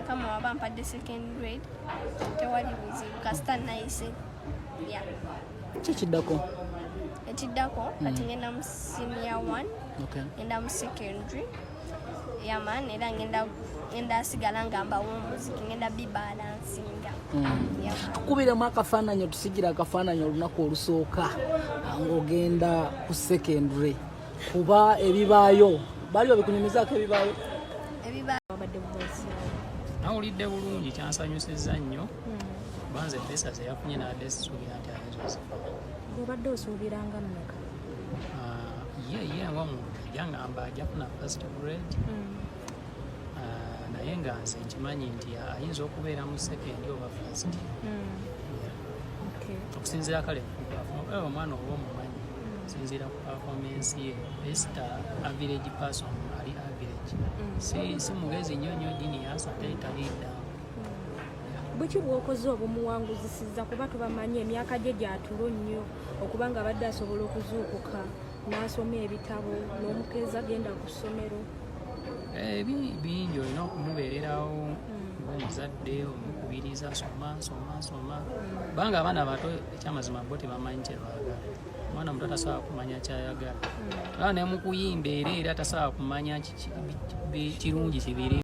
kama wabampadde second grade tewali buzibu kasita nayise yeah. Kikiddako? Ekiddako kati ngenda mu senior 1 ngenda mu secondary yaman era ngenda sigala ngamba w'omuziki ngenda bibalansinga. Tukubiremu akafaananyi otusigira akafaananyi olunaku olusooka ng'ogenda ku secondary kuba ebibaayo bali babikunyumizaako ebibaayo babadde bubozi nawulidde bulungi kyansanyusizza nnyo banze pesa zeyafunye naadde sisuubira nti ayinza obadde osuubiranga mmeka? ye wamu yangamba ajja kufuna first grade naye nga nze nkimanyi nti ayinza okubeera mu second oba first okusinziira kale omwana oba omumanyi sinziira ku performance ye best average person ali average si mugezi nnyo nnyo genius ate talidda. Buki bw'okoze obumuwanguzisizza kuba tubamanyi emyaka gye gyatulo nnyo okuba nga abadde asobola okuzuukuka n'asoma ebitabo n'omukeeza agenda ku ssomero? Bingi olina okumubeererawo ng'omuzadde omukubiriza soma kubanga abaana bato ekyamazima bo tebamanyi kye baagala. Omwana muto tasobola kumanya kyayagala era ne mu kuyimba era tasobola kumanya kirungi kibiri